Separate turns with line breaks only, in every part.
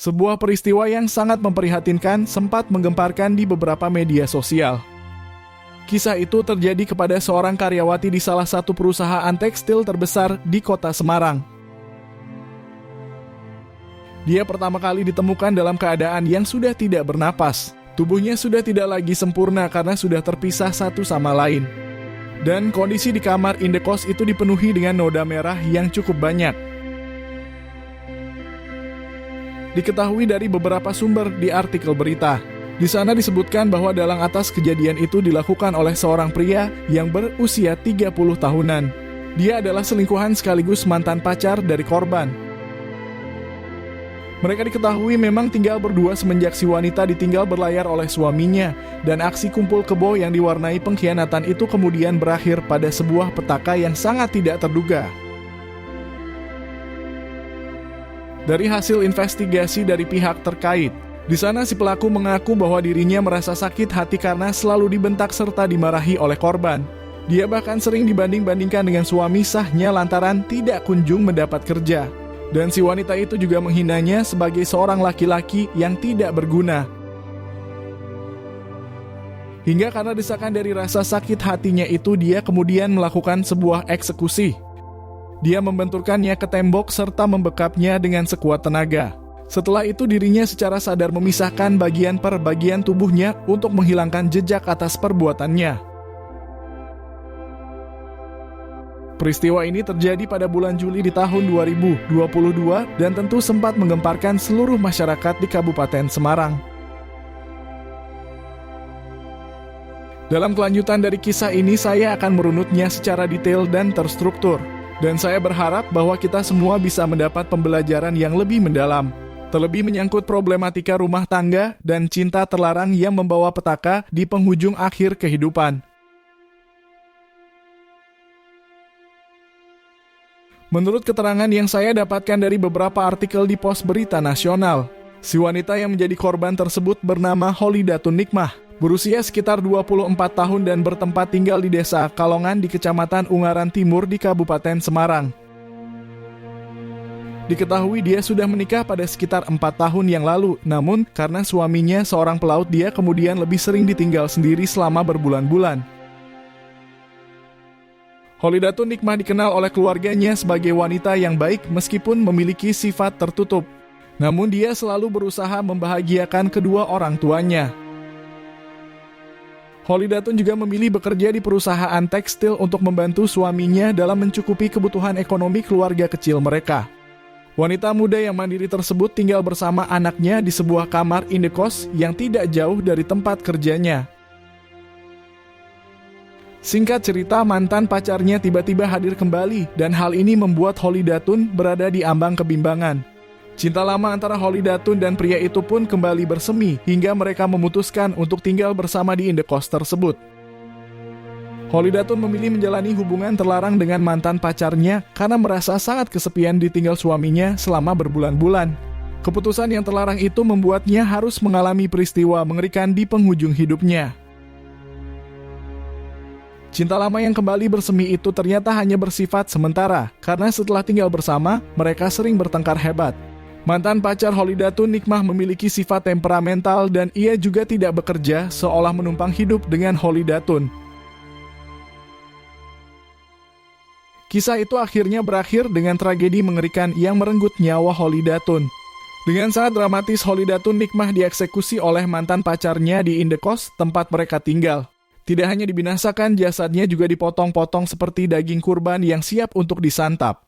Sebuah peristiwa yang sangat memprihatinkan sempat menggemparkan di beberapa media sosial. Kisah itu terjadi kepada seorang karyawati di salah satu perusahaan tekstil terbesar di kota Semarang. Dia pertama kali ditemukan dalam keadaan yang sudah tidak bernapas. Tubuhnya sudah tidak lagi sempurna karena sudah terpisah satu sama lain. Dan kondisi di kamar indekos itu dipenuhi dengan noda merah yang cukup banyak. Diketahui dari beberapa sumber di artikel berita. Di sana disebutkan bahwa dalang atas kejadian itu dilakukan oleh seorang pria yang berusia 30 tahunan. Dia adalah selingkuhan sekaligus mantan pacar dari korban. Mereka diketahui memang tinggal berdua semenjak si wanita ditinggal berlayar oleh suaminya, dan aksi kumpul kebo yang diwarnai pengkhianatan itu kemudian berakhir pada sebuah petaka yang sangat tidak terduga. Dari hasil investigasi dari pihak terkait, di sana si pelaku mengaku bahwa dirinya merasa sakit hati karena selalu dibentak serta dimarahi oleh korban. Dia bahkan sering dibanding-bandingkan dengan suami sahnya lantaran tidak kunjung mendapat kerja. Dan si wanita itu juga menghinanya sebagai seorang laki-laki yang tidak berguna. Hingga karena desakan dari rasa sakit hatinya itu, dia kemudian melakukan sebuah eksekusi. Dia membenturkannya ke tembok serta membekapnya dengan sekuat tenaga. Setelah itu dirinya secara sadar memisahkan bagian per bagian tubuhnya untuk menghilangkan jejak atas perbuatannya. Peristiwa ini terjadi pada bulan Juli di tahun 2022 dan tentu sempat menggemparkan seluruh masyarakat di Kabupaten Semarang. Dalam kelanjutan dari kisah ini, saya akan merunutnya secara detail dan terstruktur. Dan saya berharap bahwa kita semua bisa mendapat pembelajaran yang lebih mendalam. Terlebih menyangkut problematika rumah tangga dan cinta terlarang yang membawa petaka di penghujung akhir kehidupan. Menurut keterangan yang saya dapatkan dari beberapa artikel di pos berita nasional, si wanita yang menjadi korban tersebut bernama Holidatun Nikmah. Berusia sekitar 24 tahun dan bertempat tinggal di Desa Kalongan di Kecamatan Ungaran Timur di Kabupaten Semarang. Diketahui dia sudah menikah pada sekitar 4 tahun yang lalu, namun karena suaminya seorang pelaut, dia kemudian lebih sering ditinggal sendiri selama berbulan-bulan. Holidatun Nikmah dikenal oleh keluarganya sebagai wanita yang baik meskipun memiliki sifat tertutup. Namun dia selalu berusaha membahagiakan kedua orang tuanya. Holidatun juga memilih bekerja di perusahaan tekstil untuk membantu suaminya dalam mencukupi kebutuhan ekonomi keluarga kecil mereka. Wanita muda yang mandiri tersebut tinggal bersama anaknya di sebuah kamar indekos yang tidak jauh dari tempat kerjanya. Singkat cerita, mantan pacarnya tiba-tiba hadir kembali dan hal ini membuat Holidatun berada di ambang kebimbangan. Cinta lama antara Holidatun dan pria itu pun kembali bersemi hingga mereka memutuskan untuk tinggal bersama di indekos tersebut. Holidatun memilih menjalani hubungan terlarang dengan mantan pacarnya karena merasa sangat kesepian ditinggal suaminya selama berbulan-bulan. Keputusan yang terlarang itu membuatnya harus mengalami peristiwa mengerikan di penghujung hidupnya. Cinta lama yang kembali bersemi itu ternyata hanya bersifat sementara karena setelah tinggal bersama, mereka sering bertengkar hebat. Mantan pacar Holidatun Nikmah memiliki sifat temperamental dan ia juga tidak bekerja seolah menumpang hidup dengan Holidatun. Kisah itu akhirnya berakhir dengan tragedi mengerikan yang merenggut nyawa Holidatun. Dengan sangat dramatis, Holidatun Nikmah dieksekusi oleh mantan pacarnya di indekos tempat mereka tinggal. Tidak hanya dibinasakan, jasadnya juga dipotong-potong seperti daging kurban yang siap untuk disantap.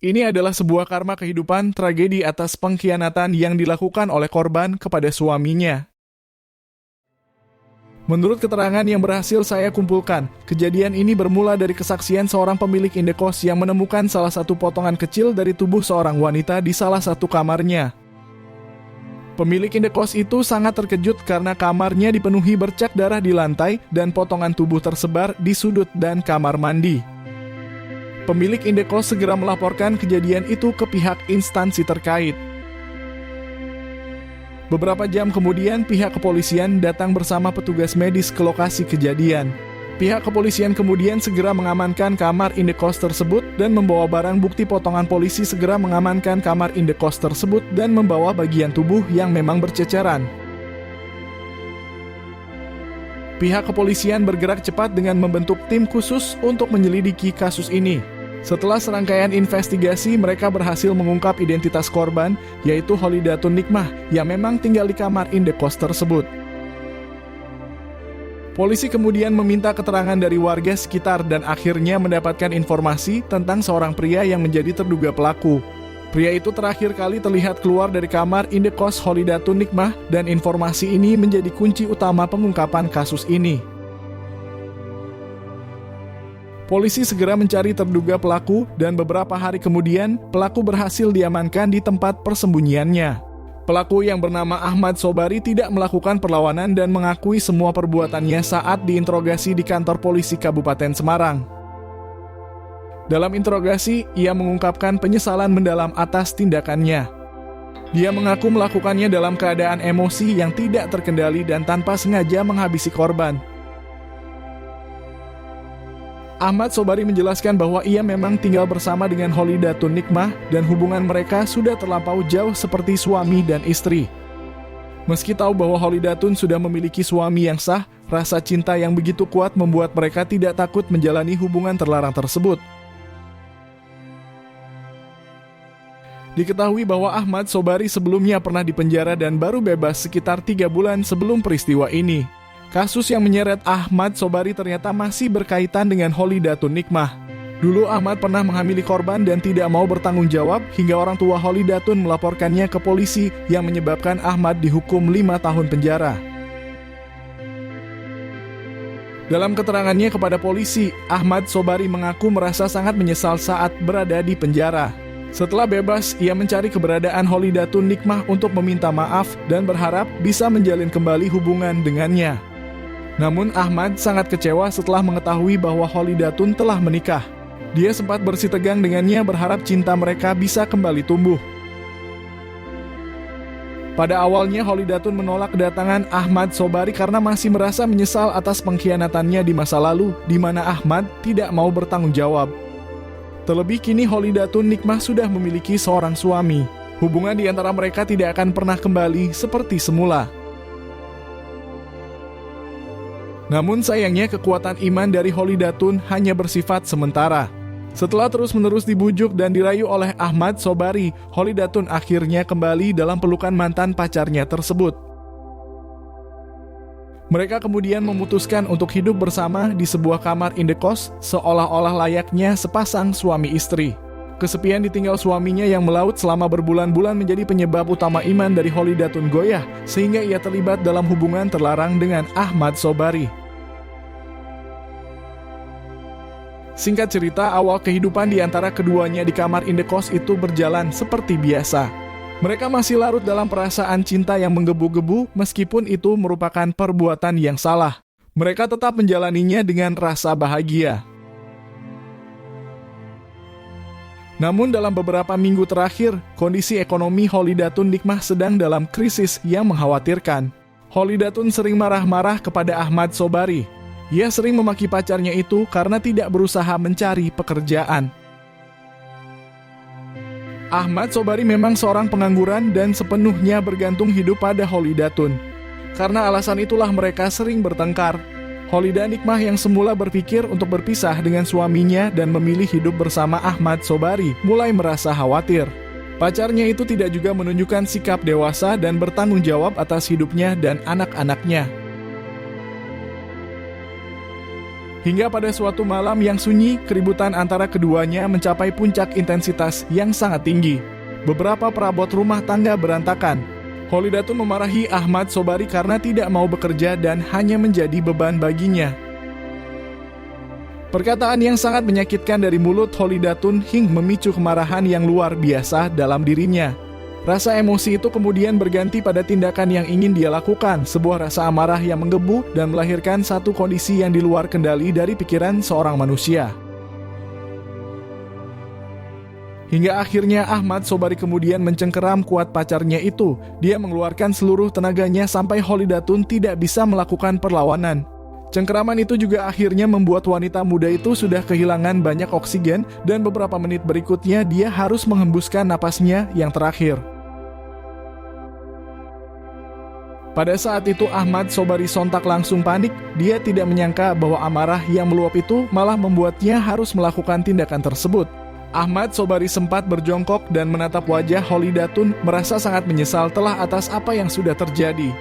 Ini adalah sebuah karma kehidupan, tragedi atas pengkhianatan yang dilakukan oleh korban kepada suaminya. Menurut keterangan yang berhasil saya kumpulkan, kejadian ini bermula dari kesaksian seorang pemilik indekos yang menemukan salah satu potongan kecil dari tubuh seorang wanita di salah satu kamarnya. Pemilik indekos itu sangat terkejut karena kamarnya dipenuhi bercak darah di lantai dan potongan tubuh tersebar di sudut dan kamar mandi. Pemilik indekos segera melaporkan kejadian itu ke pihak instansi terkait. Beberapa jam kemudian, pihak kepolisian datang bersama petugas medis ke lokasi kejadian. Pihak kepolisian kemudian segera mengamankan kamar indekos tersebut dan membawa barang bukti. Potongan polisi segera mengamankan kamar indekos tersebut dan membawa bagian tubuh yang memang berceceran. Pihak kepolisian bergerak cepat dengan membentuk tim khusus untuk menyelidiki kasus ini. Setelah serangkaian investigasi, mereka berhasil mengungkap identitas korban, yaitu Holidatun Nikmah, yang memang tinggal di kamar indekos tersebut. Polisi kemudian meminta keterangan dari warga sekitar dan akhirnya mendapatkan informasi tentang seorang pria yang menjadi terduga pelaku. Pria itu terakhir kali terlihat keluar dari kamar indekos Holidatun Nikmah dan informasi ini menjadi kunci utama pengungkapan kasus ini. Polisi segera mencari terduga pelaku dan beberapa hari kemudian pelaku berhasil diamankan di tempat persembunyiannya. Pelaku yang bernama Ahmad Sobari tidak melakukan perlawanan dan mengakui semua perbuatannya saat diinterogasi di kantor polisi Kabupaten Semarang. Dalam interogasi, ia mengungkapkan penyesalan mendalam atas tindakannya. Dia mengaku melakukannya dalam keadaan emosi yang tidak terkendali dan tanpa sengaja menghabisi korban. Ahmad Sobari menjelaskan bahwa ia memang tinggal bersama dengan Holidatun Nikmah dan hubungan mereka sudah terlampau jauh seperti suami dan istri. Meski tahu bahwa Holidatun sudah memiliki suami yang sah, rasa cinta yang begitu kuat membuat mereka tidak takut menjalani hubungan terlarang tersebut. Diketahui bahwa Ahmad Sobari sebelumnya pernah dipenjara dan baru bebas sekitar 3 bulan sebelum peristiwa ini. Kasus yang menyeret Ahmad Sobari ternyata masih berkaitan dengan Holidatun Nikmah. Dulu Ahmad pernah menghamili korban dan tidak mau bertanggung jawab hingga orang tua Holidatun melaporkannya ke polisi yang menyebabkan Ahmad dihukum 5 tahun penjara. Dalam keterangannya kepada polisi, Ahmad Sobari mengaku merasa sangat menyesal saat berada di penjara. Setelah bebas, ia mencari keberadaan Holidatun Nikmah untuk meminta maaf dan berharap bisa menjalin kembali hubungan dengannya. Namun Ahmad sangat kecewa setelah mengetahui bahwa Holidatun telah menikah. Dia sempat bersitegang dengannya berharap cinta mereka bisa kembali tumbuh. Pada awalnya Holidatun menolak kedatangan Ahmad Sobari karena masih merasa menyesal atas pengkhianatannya di masa lalu, di mana Ahmad tidak mau bertanggung jawab. Terlebih kini Holidatun Nikmah sudah memiliki seorang suami. Hubungan di antara mereka tidak akan pernah kembali seperti semula. Namun sayangnya kekuatan iman dari Holidatun hanya bersifat sementara. Setelah terus-menerus dibujuk dan dirayu oleh Ahmad Sobari, Holidatun akhirnya kembali dalam pelukan mantan pacarnya tersebut. Mereka kemudian memutuskan untuk hidup bersama di sebuah kamar indekos seolah-olah layaknya sepasang suami istri. Kesepian ditinggal suaminya yang melaut selama berbulan-bulan menjadi penyebab utama iman dari Holidatun goyah, sehingga ia terlibat dalam hubungan terlarang dengan Ahmad Sobari. Singkat cerita, awal kehidupan di antara keduanya di kamar indekos itu berjalan seperti biasa. Mereka masih larut dalam perasaan cinta yang menggebu-gebu meskipun itu merupakan perbuatan yang salah. Mereka tetap menjalaninya dengan rasa bahagia. Namun dalam beberapa minggu terakhir, kondisi ekonomi Holidatun Nikmah sedang dalam krisis yang mengkhawatirkan. Holidatun sering marah-marah kepada Ahmad Sobari. Ia sering memaki pacarnya itu karena tidak berusaha mencari pekerjaan. Ahmad Sobari memang seorang pengangguran dan sepenuhnya bergantung hidup pada Holidatun. Karena alasan itulah mereka sering bertengkar. Holidatun Nikmah yang semula berpikir untuk berpisah dengan suaminya dan memilih hidup bersama Ahmad Sobari mulai merasa khawatir. Pacarnya itu tidak juga menunjukkan sikap dewasa dan bertanggung jawab atas hidupnya dan anak-anaknya. Hingga pada suatu malam yang sunyi, keributan antara keduanya mencapai puncak intensitas yang sangat tinggi. Beberapa perabot rumah tangga berantakan. Holidatun memarahi Ahmad Sobari karena tidak mau bekerja dan hanya menjadi beban baginya. Perkataan yang sangat menyakitkan dari mulut Holidatun hingga memicu kemarahan yang luar biasa dalam dirinya. Rasa emosi itu kemudian berganti pada tindakan yang ingin dia lakukan, sebuah rasa amarah yang menggebu dan melahirkan satu kondisi yang di luar kendali dari pikiran seorang manusia. Hingga akhirnya Ahmad Sobari kemudian mencengkeram kuat pacarnya itu. Dia mengeluarkan seluruh tenaganya sampai Holidatun tidak bisa melakukan perlawanan. Cengkeraman itu juga akhirnya membuat wanita muda itu sudah kehilangan banyak oksigen dan beberapa menit berikutnya dia harus menghembuskan napasnya yang terakhir. Pada saat itu Ahmad Sobari sontak langsung panik. Dia tidak menyangka bahwa amarah yang meluap itu malah membuatnya harus melakukan tindakan tersebut. Ahmad Sobari sempat berjongkok dan menatap wajah Holly Datun, merasa sangat menyesal telah atas apa yang sudah terjadi.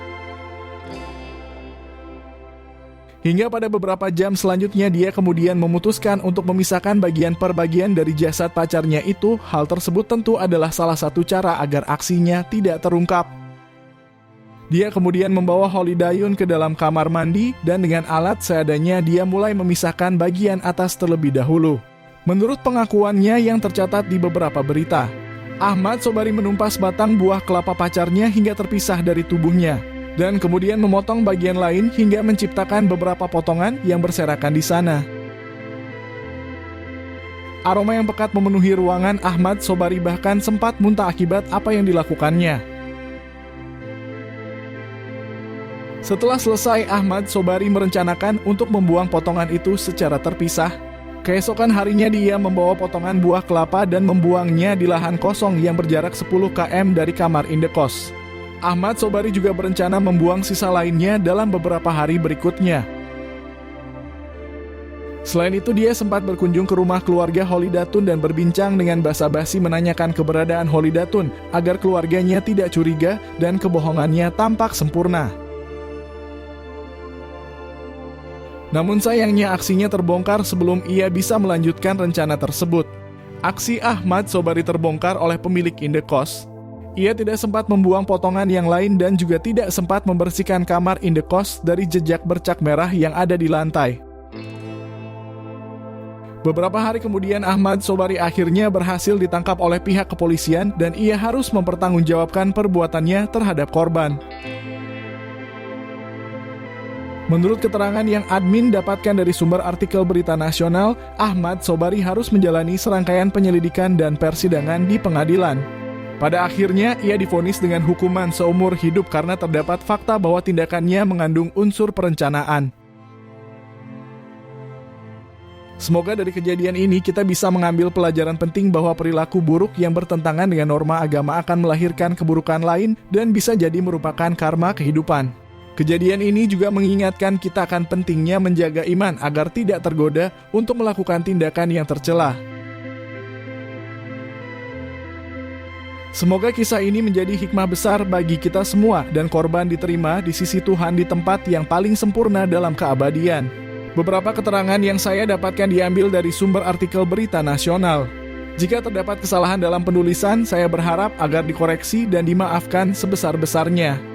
Hingga pada beberapa jam selanjutnya dia kemudian memutuskan untuk memisahkan bagian per bagian dari jasad pacarnya itu. Hal tersebut tentu adalah salah satu cara agar aksinya tidak terungkap. Dia kemudian membawa Holly Dayun ke dalam kamar mandi dan dengan alat seadanya dia mulai memisahkan bagian atas terlebih dahulu. Menurut pengakuannya yang tercatat di beberapa berita, Ahmad Sobari menumpas batang buah kelapa pacarnya hingga terpisah dari tubuhnya, dan kemudian memotong bagian lain hingga menciptakan beberapa potongan yang berserakan di sana. Aroma yang pekat memenuhi ruangan. Ahmad Sobari bahkan sempat muntah akibat apa yang dilakukannya. Setelah selesai, Ahmad Sobari merencanakan untuk membuang potongan itu secara terpisah. Keesokan harinya dia membawa potongan buah kelapa dan membuangnya di lahan kosong yang berjarak 10 km dari kamar indekos. Ahmad Sobari juga berencana membuang sisa lainnya dalam beberapa hari berikutnya. Selain itu dia sempat berkunjung ke rumah keluarga Holly Datun dan berbincang dengan basa-basi menanyakan keberadaan Holly Datun agar keluarganya tidak curiga dan kebohongannya tampak sempurna. Namun sayangnya aksinya terbongkar sebelum ia bisa melanjutkan rencana tersebut. Aksi Ahmad Sobari terbongkar oleh pemilik indekos. Ia tidak sempat membuang potongan yang lain dan juga tidak sempat membersihkan kamar indekos dari jejak bercak merah yang ada di lantai. Beberapa hari kemudian Ahmad Sobari akhirnya berhasil ditangkap oleh pihak kepolisian dan ia harus mempertanggungjawabkan perbuatannya terhadap korban. Menurut keterangan yang admin dapatkan dari sumber artikel berita nasional, Ahmad Sobari harus menjalani serangkaian penyelidikan dan persidangan di pengadilan. Pada akhirnya, ia divonis dengan hukuman seumur hidup karena terdapat fakta bahwa tindakannya mengandung unsur perencanaan. Semoga dari kejadian ini kita bisa mengambil pelajaran penting bahwa perilaku buruk yang bertentangan dengan norma agama akan melahirkan keburukan lain dan bisa jadi merupakan karma kehidupan. Kejadian ini juga mengingatkan kita akan pentingnya menjaga iman agar tidak tergoda untuk melakukan tindakan yang tercela. Semoga kisah ini menjadi hikmah besar bagi kita semua dan korban diterima di sisi Tuhan di tempat yang paling sempurna dalam keabadian. Beberapa keterangan yang saya dapatkan diambil dari sumber artikel berita nasional. Jika terdapat kesalahan dalam penulisan, saya berharap agar dikoreksi dan dimaafkan sebesar-besarnya.